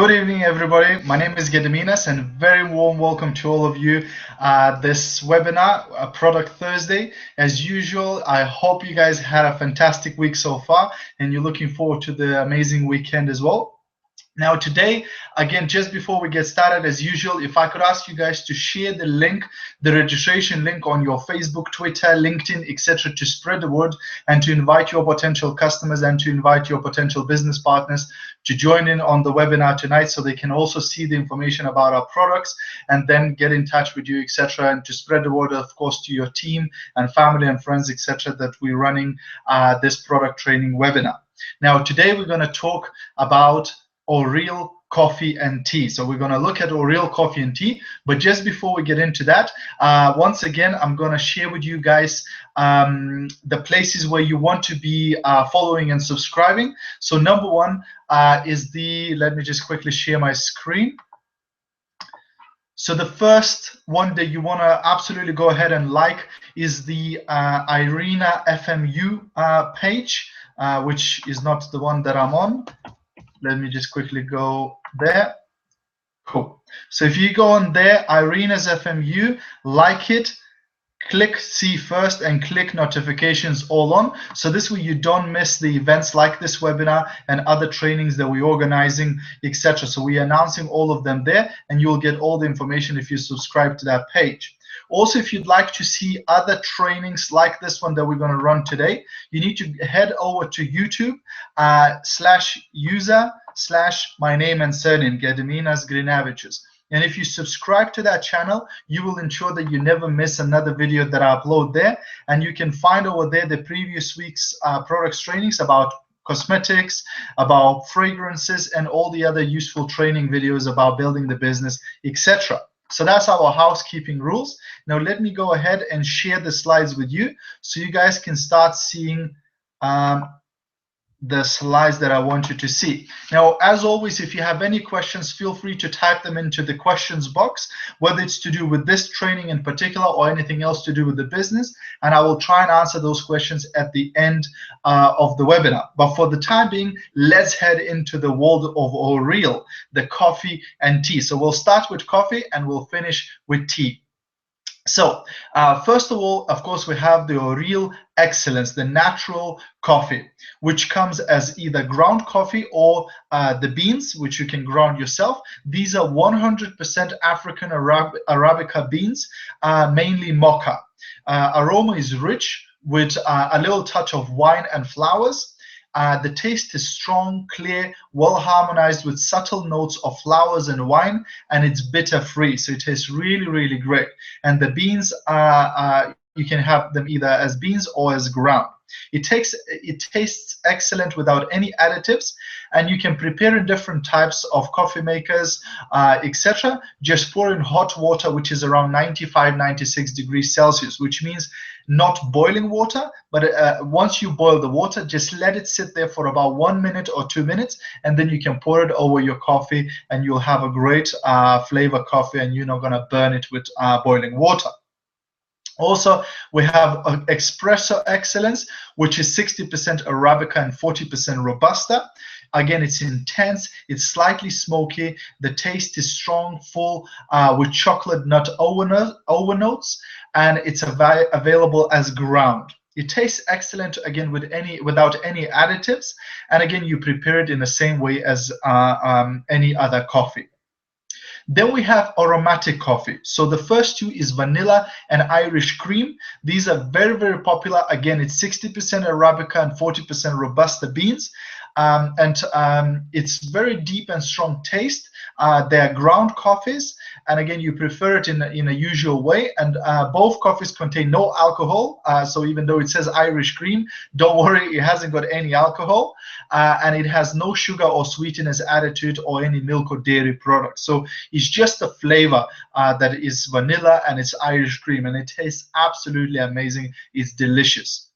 Good evening, everybody. My name is Gediminas, and very warm welcome to all of you. This webinar, Product Thursday. As usual, I hope you guys had a fantastic week so far, and you're looking forward to the amazing weekend as well. Now today, again, just before we get started, as usual, if I could ask you guys to share the link, the registration link on your Facebook, Twitter, LinkedIn, etc., to spread the word and to invite your potential customers and to invite your potential business partners to join in on the webinar tonight, so they can also see the information about our products and then get in touch with you, etc., and to spread the word, of course, to your team and family and friends, etc., that we're running this product training webinar. Now today we're going to talk about Aurile coffee and tea. So we're going to look at Aurile coffee and tea. But just before we get into that, once again, I'm going to share with you guys the places where you want to be following and subscribing. So number one is let me just quickly share my screen. So the first one that you want to absolutely go ahead and like is the Irina FMU page, which is not the one that I'm on. Let me just quickly go there. Cool. So if you go on there, Irina's FMU, like it, click see first and click notifications all on. So this way you don't miss the events like this webinar and other trainings that we're organizing, etc. So we're announcing all of them there, and you'll get all the information if you subscribe to that page. Also, if you'd like to see other trainings like this one that we're going to run today, you need to head over to YouTube /user/my name and surname, Gediminas Grinavičius. And if you subscribe to that channel, you will ensure that you never miss another video that I upload there. And you can find over there the previous week's products trainings about cosmetics, about fragrances, and all the other useful training videos about building the business, etc. So that's our housekeeping rules. Now let me go ahead and share the slides with you so you guys can start seeing the slides that I want you to see. Now, as always, if you have any questions, feel free to type them into the questions box, whether it's to do with this training in particular or anything else to do with the business, and I will try and answer those questions at the end of the webinar. But for the time being, let's head into the world of Aurile, the coffee and tea. So we'll start with coffee and we'll finish with tea. So first of all, of course, we have the Aurile Excellence, the natural coffee, which comes as either ground coffee or the beans, which you can ground yourself. These are 100% African Arabica beans, mainly mocha. Aroma is rich with a little touch of wine and flowers. The taste is strong, clear, well harmonized with subtle notes of flowers and wine, and it's bitter free, so it tastes really, really great. And the beans, you can have them either as beans or as ground. It tastes excellent without any additives, and you can prepare in different types of coffee makers, etc. Just pour in hot water, which is around 95-96 degrees Celsius, which means not boiling water, but once you boil the water, just let it sit there for about 1 minute or 2 minutes, and then you can pour it over your coffee, and you'll have a great flavor coffee, and you're not going to burn it with boiling water. Also, we have Espresso Excellence, which is 60% Arabica and 40% Robusta. Again, it's intense, it's slightly smoky, the taste is strong, full, with chocolate nut overnotes, and it's available as ground. It tastes excellent, again, without any additives, and again, you prepare it in the same way as any other coffee. Then we have aromatic coffee. So the first two is vanilla and Irish cream. These are very, very popular. Again, it's 60% Arabica and 40% Robusta beans. It's very deep and strong taste. They are ground coffees, and again, you prefer it in a usual way. And both coffees contain no alcohol, so even though it says Irish cream, don't worry, it hasn't got any alcohol, and it has no sugar or sweeteners added to it or any milk or dairy products. So it's just the flavor that is vanilla and it's Irish cream, and it tastes absolutely amazing. It's delicious.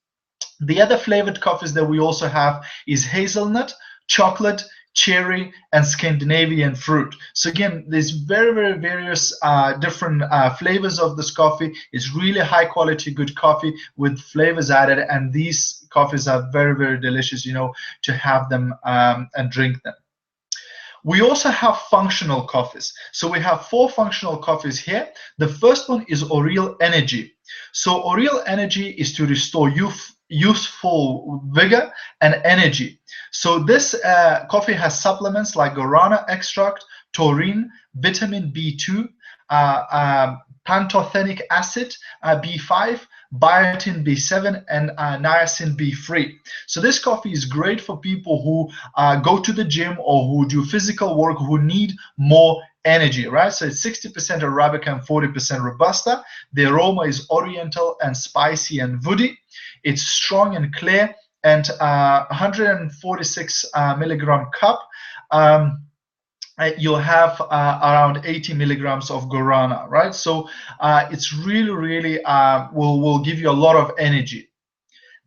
The other flavored coffees that we also have is hazelnut, chocolate, cherry, and Scandinavian fruit. So again, there's very, very various different flavors of this coffee. It's really high quality, good coffee with flavors added, and these coffees are very, very delicious, you know, to have them and drink them. We also have functional coffees. So we have 4 functional coffees here. The first one is Aurile Energy. So Aurile Energy is to restore youthful vigor and energy. So this coffee has supplements like guarana extract, taurine, vitamin B2, pantothenic acid, B5, biotin B7, and niacin B3. So this coffee is great for people who go to the gym or who do physical work, who need more energy, right? So it's 60% Arabica and 40% Robusta. The aroma is oriental and spicy and woody. It's strong and clear, and 146 milligram cup. You'll have around 80 milligrams of guarana, right? So it's really will give you a lot of energy.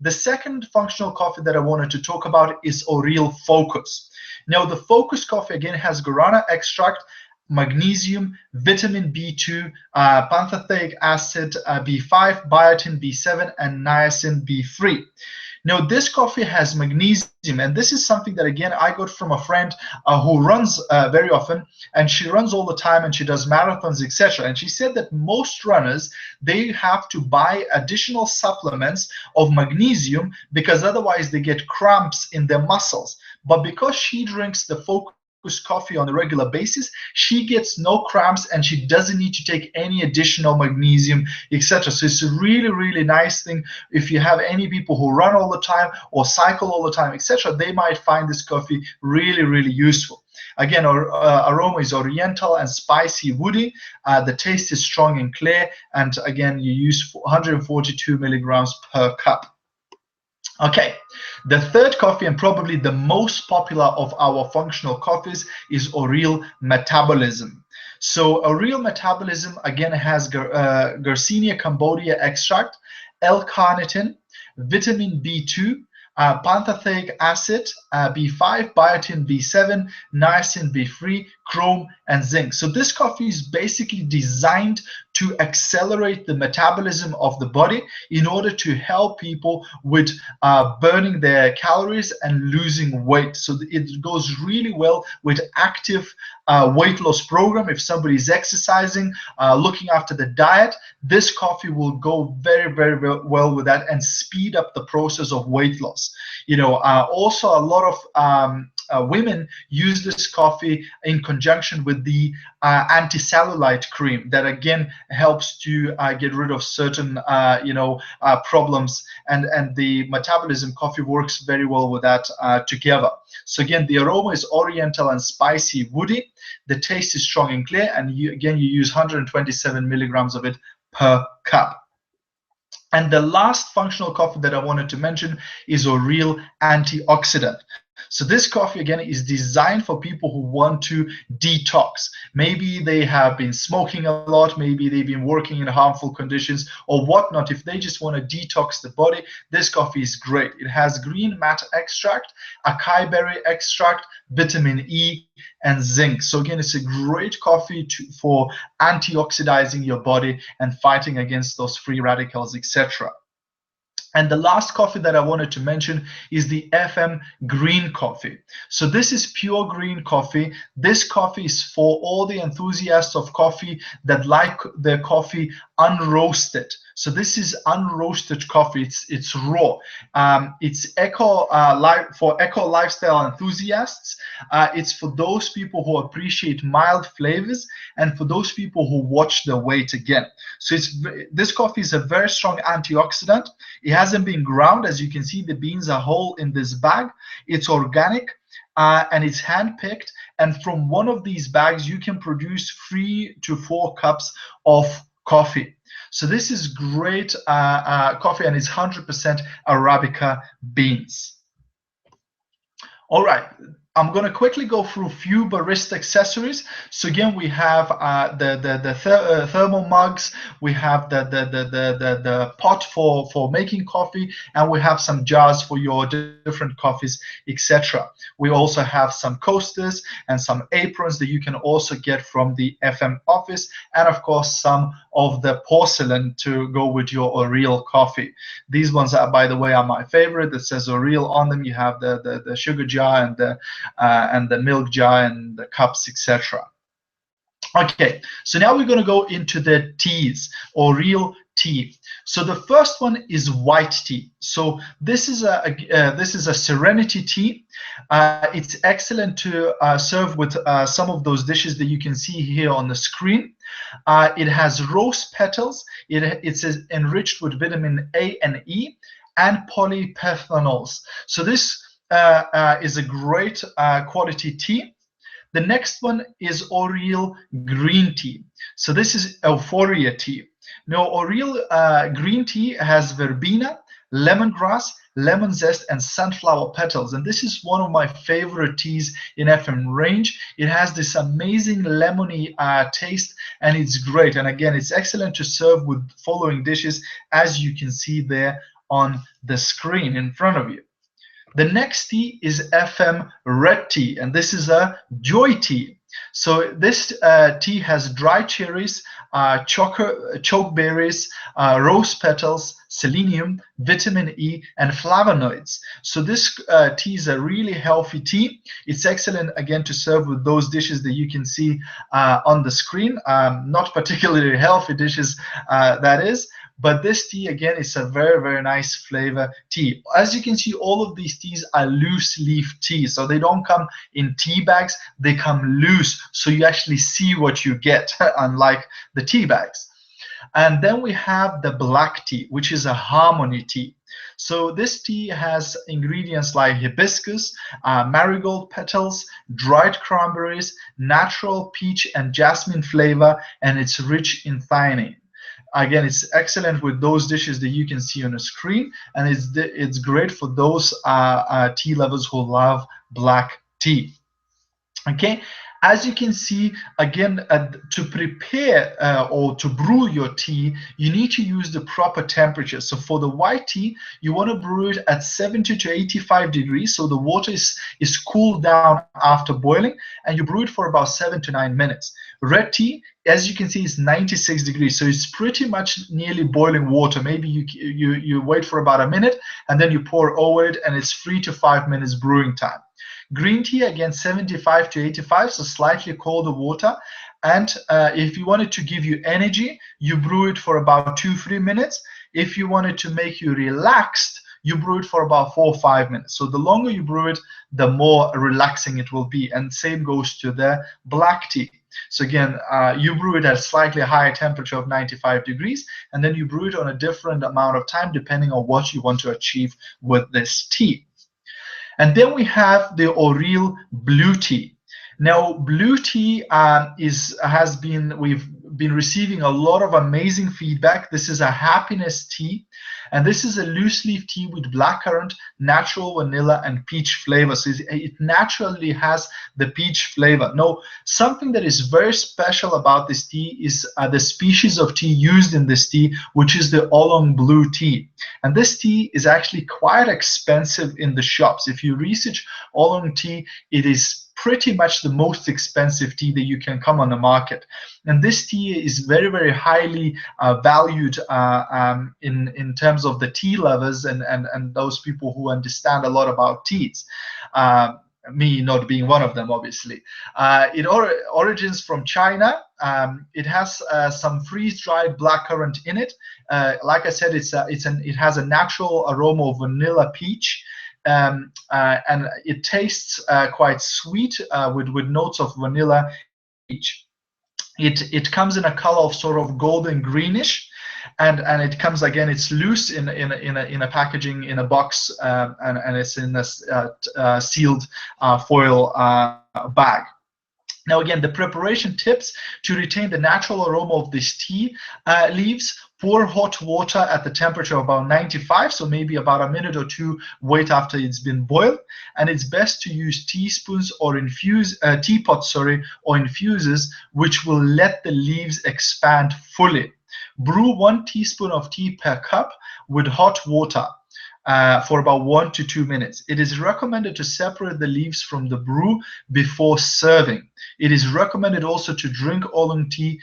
The second functional coffee that I wanted to talk about is Aurile Focus. Now, the Focus coffee again has guarana extract, magnesium, vitamin B2, pantothenic acid, B5, biotin B7, and niacin B3. Now, this coffee has magnesium, and this is something that, again, I got from a friend who runs very often, and she runs all the time, and she does marathons, etc. And she said that most runners, they have to buy additional supplements of magnesium because otherwise they get cramps in their muscles. But because she drinks the Focus coffee on a regular basis, she gets no cramps and she doesn't need to take any additional magnesium, etc. So it's a really nice thing. If you have any people who run all the time or cycle all the time, etc., they might find this coffee really useful. Again, aroma is oriental and spicy woody. The taste is strong and clear, and again, you use 142 milligrams per cup. Okay, the third coffee, and probably the most popular of our functional coffees, is Aurile Metabolism. So Aurile Metabolism again has Garcinia cambodia extract, l-carnitine, vitamin B2, pantothenic acid, B5, biotin B7, niacin B3, chrome, and zinc. So this coffee is basically designed to accelerate the metabolism of the body in order to help people with burning their calories and losing weight. So it goes really well with active weight loss program. If somebody is exercising, looking after the diet, this coffee will go very well with that and speed up the process of weight loss. Also a lot of women use this coffee in conjunction with the anti-cellulite cream that again helps to get rid of certain problems, and the metabolism coffee works very well with that together. So again, the aroma is oriental and spicy woody. The taste is strong and clear, and you use 127 milligrams of it per cup. And the last functional coffee that I wanted to mention is Aurile Antioxidant. So this coffee again is designed for people who want to detox. Maybe they have been smoking a lot, maybe they've been working in harmful conditions or whatnot. If they just want to detox the body, this coffee is great. It has green mat extract, acai berry extract, vitamin E, and zinc. So again, it's a great coffee for antioxidizing your body and fighting against those free radicals, etc. And the last coffee that I wanted to mention is the FM green coffee. So this is pure green coffee. This coffee is for all the enthusiasts of coffee that like their coffee unroasted. So this is unroasted coffee. It's raw. It's for eco lifestyle enthusiasts. It's for those people who appreciate mild flavors and for those people who watch their weight again. So this coffee is a very strong antioxidant. It hasn't been ground. As you can see, the beans are whole in this bag. It's organic. And it's hand-picked. And from one of these bags, you can produce 3 to 4 cups of coffee. So this is great coffee, and it's 100% Arabica beans. All right, I'm going to quickly go through a few barista accessories. So again, we have the thermal mugs, we have the pot for making coffee, and we have some jars for your different coffees, etc. We also have some coasters and some aprons that you can also get from the FM office, and of course some of the porcelain to go with your Aurile coffee. These ones are, by the way, are my favorite. That says Aurile on them. You have the sugar jar and the and the milk jar and the cups, etc. Okay, so now we're going to go into the teas, or real tea. So the first one is white tea. So this is a serenity tea. It's excellent to serve with some of those dishes that you can see here on the screen. It has rose petals. It's enriched with vitamin A and E and polyphenols. So this is a great quality tea. The next one is Aurile green tea. So this is Euphoria tea. Now, Aurile green tea has verbena, lemongrass, lemon zest, and sunflower petals. And this is one of my favorite teas in FM range. It has this amazing lemony taste, and it's great. And again, it's excellent to serve with following dishes, as you can see there on the screen in front of you. The next tea is FM red tea, and this is a joy tea. So this tea has dry cherries, chokeberries, rose petals, selenium, vitamin E, and flavonoids. So this tea is a really healthy tea. It's excellent, again, to serve with those dishes that you can see on the screen. Not particularly healthy dishes, that is. But this tea, again, is a very, very nice flavor tea. As you can see, all of these teas are loose leaf teas. So they don't come in tea bags, they come loose. So you actually see what you get, unlike the tea bags. And then we have the black tea, which is a harmony tea. So this tea has ingredients like hibiscus, marigold petals, dried cranberries, natural peach and jasmine flavor, and it's rich in theanine. Again, it's excellent with those dishes that you can see on the screen, and it's great for those tea lovers who love black tea. Okay, as you can see, again, to prepare or to brew your tea, you need to use the proper temperature. So for the white tea, you want to brew it at 70 to 85 degrees, so the water is cooled down after boiling, and you brew it for about 7 to 9 minutes. Red tea, as you can see, is 96 degrees, so it's pretty much nearly boiling water. Maybe you wait for about a minute, and then you pour over it, and it's 3 to 5 minutes brewing time. Green tea, again, 75 to 85, so slightly colder water. And if you wanted to give you energy, you brew it for about 2-3 minutes. If you wanted to make you relaxed, you brew it for about 4 or 5 minutes. So the longer you brew it, the more relaxing it will be. And same goes to the black tea. So again, you brew it at a slightly higher temperature of 95 degrees, and then you brew it on a different amount of time depending on what you want to achieve with this tea. And then we have the Aurile blue tea. Now, blue tea we've been receiving a lot of amazing feedback. This is a happiness tea, and this is a loose leaf tea with blackcurrant, natural vanilla, and peach flavor. So it naturally has the peach flavor. Now, something that is very special about this tea is the species of tea used in this tea, which is the oolong blue tea. And this tea is actually quite expensive in the shops. If you research oolong tea, it is pretty much the most expensive tea that you can come on the market. And this tea is very, very highly valued in terms of the tea lovers and those people who understand a lot about teas. Me not being one of them, obviously. It origins from China. It has some freeze-dried blackcurrant in it. Like I said, it has a natural aroma of vanilla peach. And it tastes quite sweet with notes of vanilla peach. It comes in a color of sort of golden greenish, and it comes, again, it's loose in a packaging, in a box, and it's in a sealed foil bag. Now, again, the preparation tips to retain the natural aroma of this tea leaves: pour hot water at the temperature of about 95, so maybe about a minute or two wait after it's been boiled. And it's best to use teaspoons or teapots, or infusers, which will let the leaves expand fully. Brew 1 teaspoon of tea per cup with hot water for about 1 to 2 minutes. It is recommended to separate the leaves from the brew before serving. It is recommended also to drink oolong tea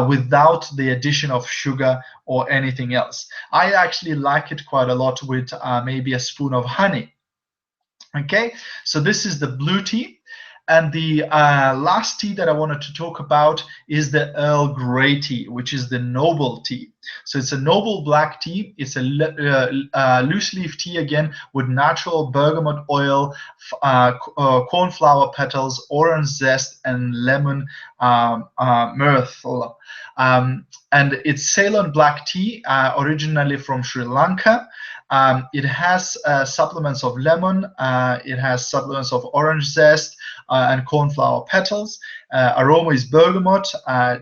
without the addition of sugar or anything else. I actually like it quite a lot with maybe a spoon of honey. Okay, so this is the blue tea. And the last tea that I wanted to talk about is the Earl Grey tea, which is the noble tea. So it's a noble black tea. It's a loose leaf tea again with natural bergamot oil, cornflower petals, orange zest, and lemon myrtle. And it's Ceylon black tea, originally from Sri Lanka. It has supplements of lemon, it has supplements of orange zest and cornflower petals. Aroma is bergamot.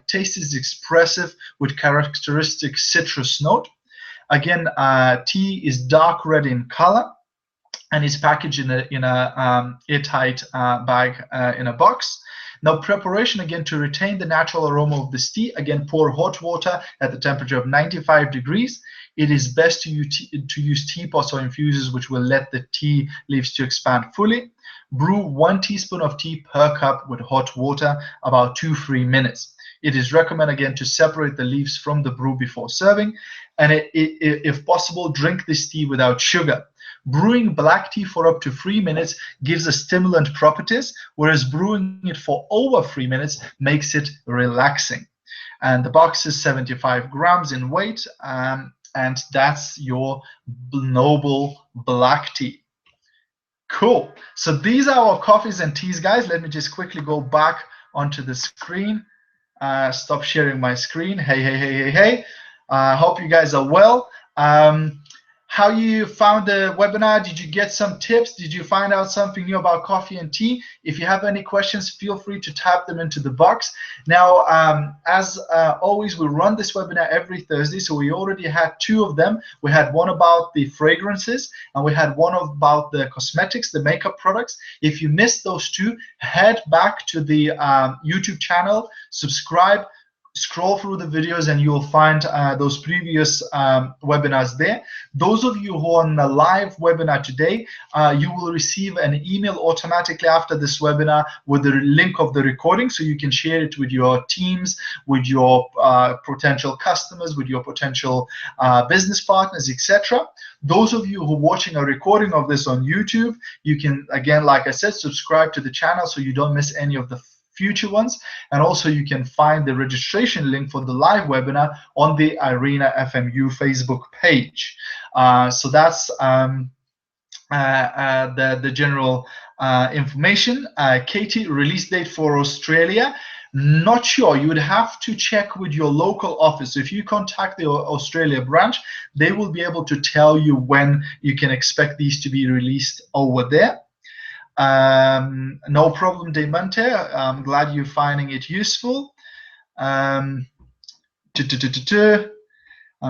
Taste is expressive with characteristic citrus note. Again, tea is dark red in color and is packaged in a airtight bag in a box. Now, preparation again to retain the natural aroma of this tea. Again, pour hot water at the temperature of 95 degrees. It is best to use teapots or infusers, which will let the tea leaves to expand fully. Brew 1 teaspoon of tea per cup with hot water, about 2-3 minutes. It is recommended again to separate the leaves from the brew before serving, and if possible, drink this tea without sugar. Brewing black tea for up to 3 minutes gives a stimulant properties, whereas brewing it for over 3 minutes makes it relaxing. And the box is 75 grams in weight, and that's your noble black tea. Cool. So these are our coffees and teas, guys. Let me just quickly go back onto the screen. Stop sharing my screen. Hey. Hope you guys are well. How you found the webinar? Did you get some tips? Did you find out something new about coffee and tea? If you have any questions, feel free to type them into the box. Now, as always, we run this webinar every Thursday, so we already had 2 of them. We had one about the fragrances, and we had one about the cosmetics, the makeup products. If you missed those 2, head back to the YouTube channel, subscribe, scroll through the videos, and you'll find those previous webinars there. Those of you who are on the live webinar today, you will receive an email automatically after this webinar with the link of the recording, so you can share it with your teams, with your potential customers, with your potential business partners, etc. Those of you who are watching a recording of this on YouTube, you can, again, like I said, subscribe to the channel so you don't miss any of the future ones. And also you can find the registration link for the live webinar on the Irina FMU Facebook page. So that's the general information. Katie, release date for Australia. Not sure. You would have to check with your local office. If you contact the Australia branch, they will be able to tell you when you can expect these to be released over there. No problem, Demonte. I'm glad you're finding it useful. I'm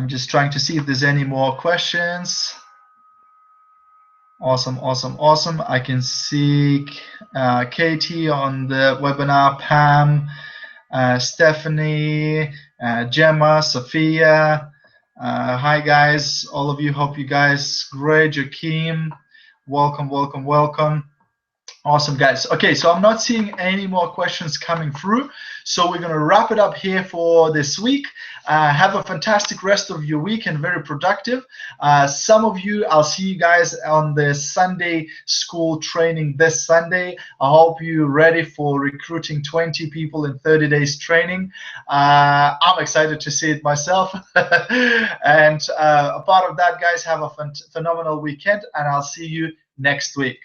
just trying to see if there's any more questions. Awesome. I can see Katie on the webinar, Pam, Stephanie, Gemma, Sophia. Hi, guys. All of you, hope you guys great. Joaquim, welcome. Awesome, guys. Okay, so I'm not seeing any more questions coming through, so we're going to wrap it up here for this week. Have a fantastic rest of your week and very productive. Some of you, I'll see you guys on the Sunday school training this Sunday. I hope you're ready for recruiting 20 people in 30 days training. I'm excited to see it myself. And a part of that, guys, have a phenomenal weekend, and I'll see you next week.